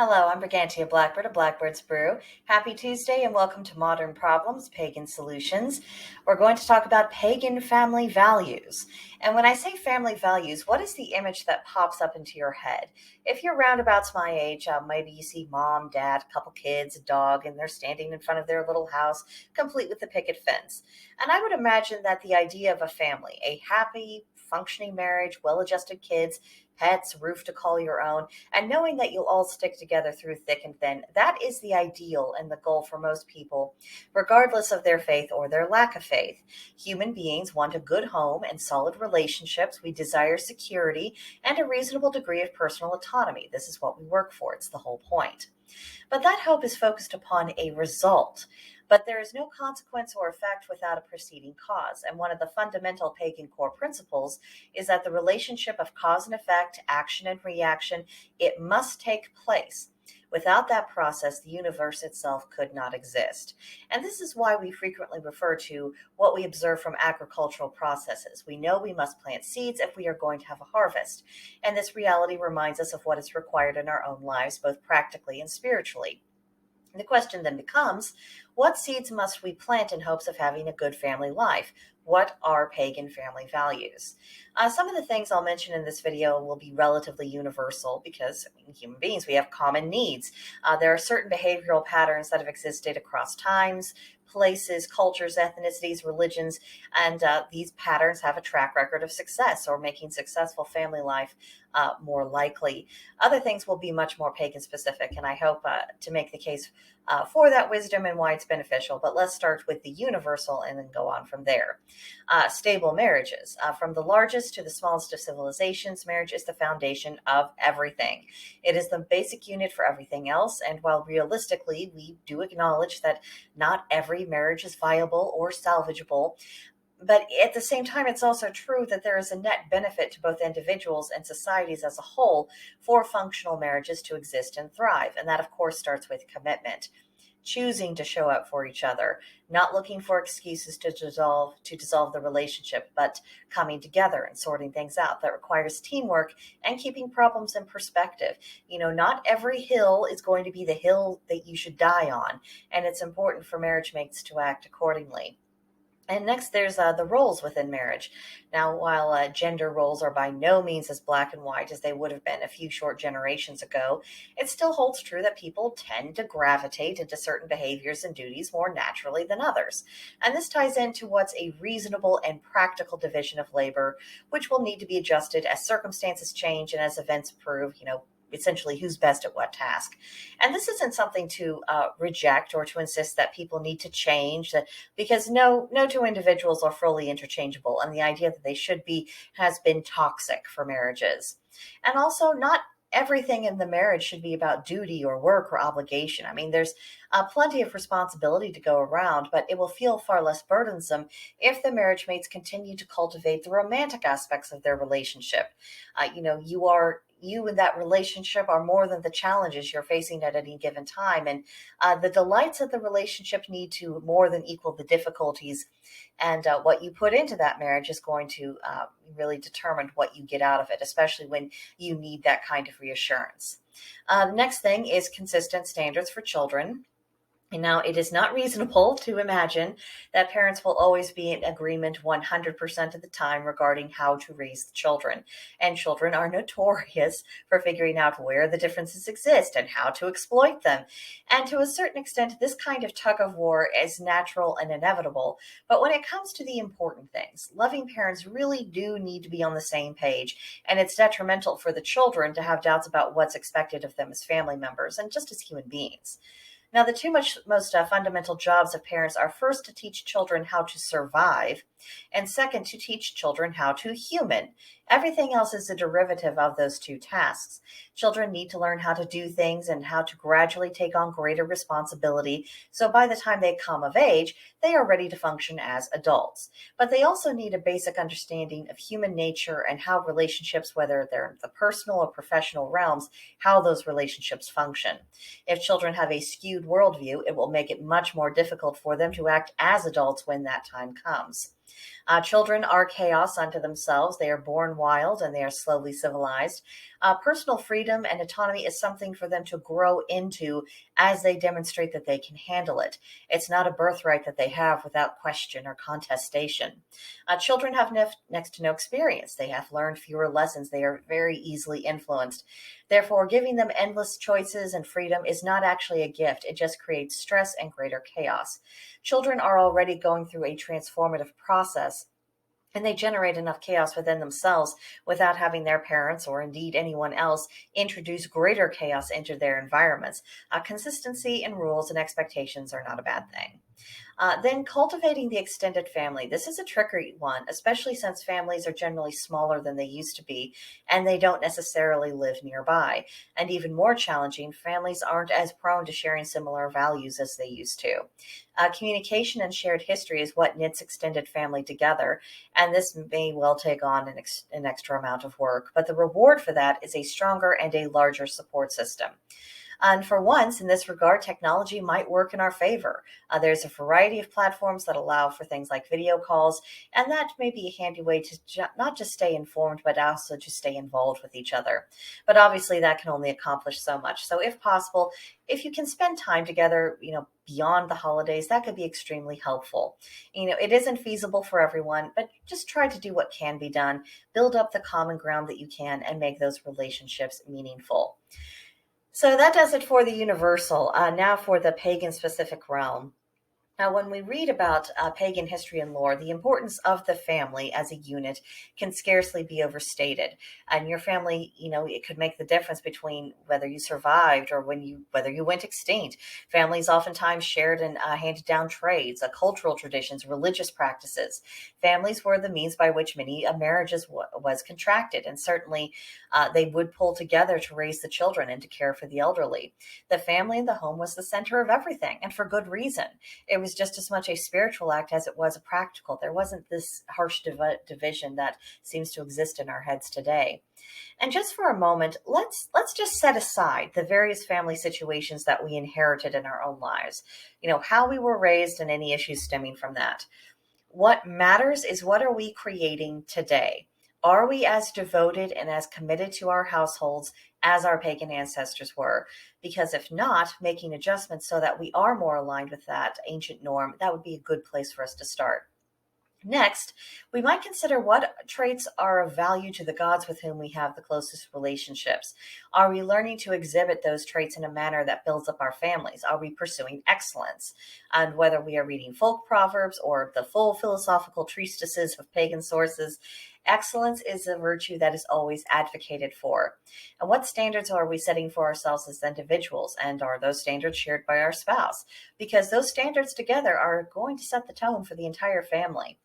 Hello, I'm Brigantia Blackbird of Blackbird's Brew. Happy Tuesday and welcome to Modern Problems, Pagan Solutions. We're going to talk about pagan family values. And when I say family values, what is the image that pops up into your head? If you're roundabouts my age, maybe you see mom, dad, a couple kids, a dog, and they're standing in front of their little house, complete with a picket fence. And I would imagine that the idea of a family, a happy, functioning marriage, well-adjusted kids, pets, roof to call your own, and knowing that you'll all stick together through thick and thin, that is the ideal and the goal for most people, regardless of their faith or their lack of faith. Human beings want a good home and solid relationships. We desire security and a reasonable degree of personal autonomy. This is what we work for. It's the whole point. But that hope is focused upon a result. But there is no consequence or effect without a preceding cause. And one of the fundamental pagan core principles is that the relationship of cause and effect, action and reaction, it must take place. Without that process, the universe itself could not exist. And this is why we frequently refer to what we observe from agricultural processes. We know we must plant seeds if we are going to have a harvest. And this reality reminds us of what is required in our own lives, both practically and spiritually. The question then becomes, what seeds must we plant in hopes of having a good family life? What are pagan family values? Some of the things I'll mention in this video will be relatively universal because human beings, we have common needs. There are certain behavioral patterns that have existed across times, places, cultures, ethnicities, religions, and these patterns have a track record of success or making successful family life more likely. Other things will be much more pagan specific, and I hope to make the case for that wisdom and why it's beneficial. But let's start with the universal and then go on from there. Stable marriages. From the largest to the smallest of civilizations, marriage is the foundation of everything. It is the basic unit for everything else, and while realistically we do acknowledge that not every marriage is viable or salvageable, but at the same time, it's also true that there is a net benefit to both individuals and societies as a whole for functional marriages to exist and thrive. And that, of course, starts with commitment, choosing to show up for each other, not looking for excuses to dissolve the relationship, but coming together and sorting things out. That requires teamwork and keeping problems in perspective. Not every hill is going to be the hill that you should die on, and it's important for marriage mates to act accordingly. And next, there's the roles within marriage. Now, while gender roles are by no means as black and white as they would have been a few short generations ago, it still holds true that people tend to gravitate into certain behaviors and duties more naturally than others. And this ties into what's a reasonable and practical division of labor, which will need to be adjusted as circumstances change and as events prove, essentially who's best at what task. And this isn't something to reject or to insist that people need to change, because no two individuals are fully interchangeable, and the idea that they should be has been toxic for marriages. And also, not everything in the marriage should be about duty or work or obligation. I mean, there's plenty of responsibility to go around, but it will feel far less burdensome if the marriage mates continue to cultivate the romantic aspects of their relationship. You and that relationship are more than the challenges you're facing at any given time. And the delights of the relationship need to more than equal the difficulties. And what you put into that marriage is going to really determine what you get out of it, especially when you need that kind of reassurance. Next thing is consistent standards for children. And now, it is not reasonable to imagine that parents will always be in agreement 100% of the time regarding how to raise the children. And children are notorious for figuring out where the differences exist and how to exploit them. And to a certain extent, this kind of tug of war is natural and inevitable. But when it comes to the important things, loving parents really do need to be on the same page. And it's detrimental for the children to have doubts about what's expected of them as family members and just as human beings. Now, the two most fundamental jobs of parents are first to teach children how to survive, and second, to teach children how to human. Everything else is a derivative of those two tasks. Children need to learn how to do things and how to gradually take on greater responsibility, so by the time they come of age, they are ready to function as adults. But they also need a basic understanding of human nature and how relationships, whether they're in the personal or professional realms, how those relationships function. If children have a skewed worldview, it will make it much more difficult for them to act as adults when that time comes. Children are chaos unto themselves. They are born wild and they are slowly civilized. Personal freedom and autonomy is something for them to grow into as they demonstrate that they can handle it. It's not a birthright that they have without question or contestation. Children have next to no experience. They have learned fewer lessons. They are very easily influenced. Therefore, giving them endless choices and freedom is not actually a gift. It just creates stress and greater chaos. Children are already going through a transformative process, and they generate enough chaos within themselves without having their parents or indeed anyone else introduce greater chaos into their environments. Consistency in rules and expectations are not a bad thing. Then cultivating the extended family. This is a tricky one, especially since families are generally smaller than they used to be, and they don't necessarily live nearby. And even more challenging, families aren't as prone to sharing similar values as they used to. Communication and shared history is what knits extended family together, and this may well take on an extra amount of work, but the reward for that is a stronger and a larger support system. And for once, in this regard, technology might work in our favor. There's a variety of platforms that allow for things like video calls, and that may be a handy way to not just stay informed, but also to stay involved with each other. But obviously, that can only accomplish so much. So if possible, if you can spend time together, beyond the holidays, that could be extremely helpful. It isn't feasible for everyone, but just try to do what can be done, build up the common ground that you can, and make those relationships meaningful. So that does it for the universal. Now for the pagan specific realm. Now, when we read about pagan history and lore, the importance of the family as a unit can scarcely be overstated. And your family, it could make the difference between whether you survived or whether you went extinct. Families oftentimes shared and handed down trades, cultural traditions, religious practices. Families were the means by which many marriages was contracted, and certainly they would pull together to raise the children and to care for the elderly. The family in the home was the center of everything, and for good reason. It was just as much a spiritual act as it was a practical. There wasn't this harsh division that seems to exist in our heads today. And just for a moment, let's just set aside the various family situations that we inherited in our own lives. How we were raised and any issues stemming from that. What matters is, what are we creating today? Are we as devoted and as committed to our households as our pagan ancestors were? Because if not, making adjustments so that we are more aligned with that ancient norm, that would be a good place for us to start. Next, we might consider what traits are of value to the gods with whom we have the closest relationships. Are we learning to exhibit those traits in a manner that builds up our families? Are we pursuing excellence? And whether we are reading folk proverbs or the full philosophical treatises of pagan sources, excellence is a virtue that is always advocated for. And what standards are we setting for ourselves as individuals? And are those standards shared by our spouse? Because those standards together are going to set the tone for the entire family.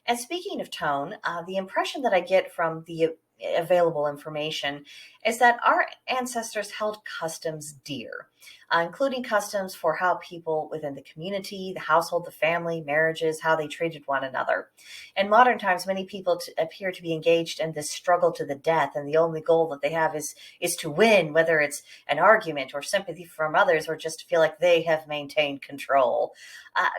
And speaking of tone, the impression that I get from the available information is that our ancestors held customs dear, including customs for how people within the community, the household, the family, marriages, how they treated one another. In modern times, many people appear to be engaged in this struggle to the death, and the only goal that they have is to win, whether it's an argument or sympathy from others or just to feel like they have maintained control.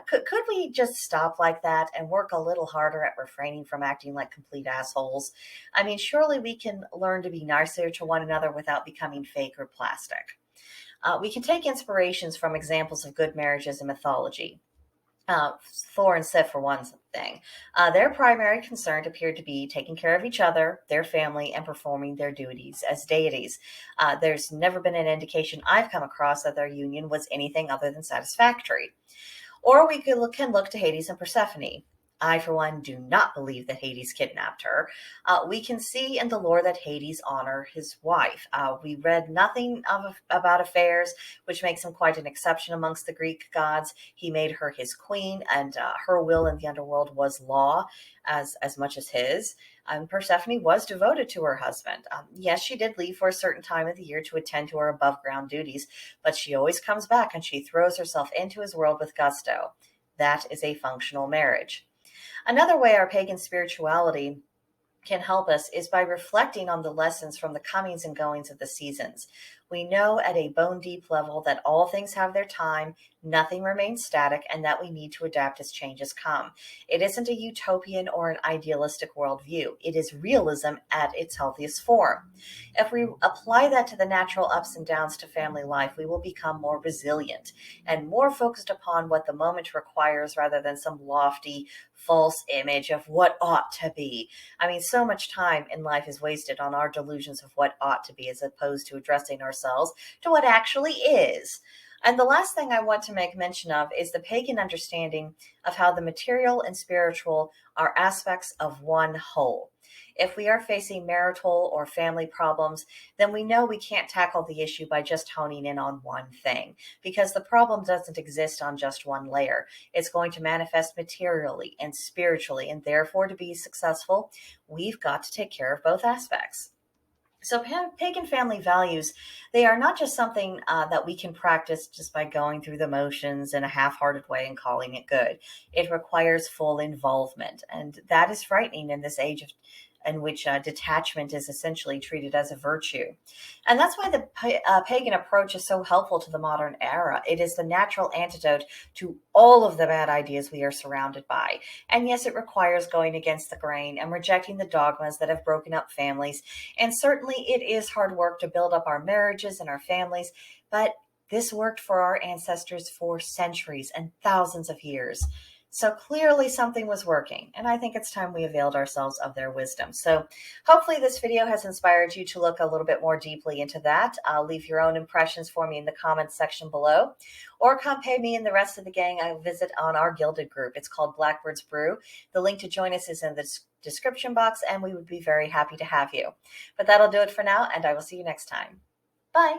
Could we just stop like that and work a little harder at refraining from acting like complete assholes? I mean, surely we can learn to be nicer to one another without becoming fake or plastic. We can take inspirations from examples of good marriages in mythology. Thor and Sif, for one thing. Their primary concern appeared to be taking care of each other, their family, and performing their duties as deities. There's never been an indication I've come across that their union was anything other than satisfactory. Or we can look to Hades and Persephone. I, for one, do not believe that Hades kidnapped her. We can see in the lore that Hades honored his wife. We read nothing about affairs, which makes him quite an exception amongst the Greek gods. He made her his queen, and her will in the underworld was law as much as his. Persephone was devoted to her husband. Yes, she did leave for a certain time of the year to attend to her above-ground duties, but she always comes back and she throws herself into his world with gusto. That is a functional marriage. Another way our pagan spirituality can help us is by reflecting on the lessons from the comings and goings of the seasons. We know at a bone deep level that all things have their time, nothing remains static, and that we need to adapt as changes come. It isn't a utopian or an idealistic worldview. It is realism at its healthiest form. If we apply that to the natural ups and downs to family life, we will become more resilient and more focused upon what the moment requires rather than some lofty, false image of what ought to be. I mean, so much time in life is wasted on our delusions of what ought to be as opposed to addressing ourselves to what actually is. And the last thing I want to make mention of is the pagan understanding of how the material and spiritual are aspects of one whole. If we are facing marital or family problems, then we know we can't tackle the issue by just honing in on one thing, because the problem doesn't exist on just one layer. It's going to manifest materially and spiritually, and therefore, to be successful, we've got to take care of both aspects. So pagan family values, they are not just something that we can practice just by going through the motions in a half-hearted way and calling it good. It requires full involvement, and that is frightening in this age in which detachment is essentially treated as a virtue. And that's why the pagan approach is so helpful to the modern era. It is the natural antidote to all of the bad ideas we are surrounded by. And yes, it requires going against the grain and rejecting the dogmas that have broken up families. And certainly it is hard work to build up our marriages and our families, but this worked for our ancestors for centuries and thousands of years. So clearly something was working, and I think it's time we availed ourselves of their wisdom. So hopefully this video has inspired you to look a little bit more deeply into that. Leave your own impressions for me in the comments section below, or come pay me and the rest of the gang a visit on our gilded group. It's called Blackbird's Brew. The link to join us is in the description box, and we would be very happy to have you. But that'll do it for now, and I will see you next time. Bye.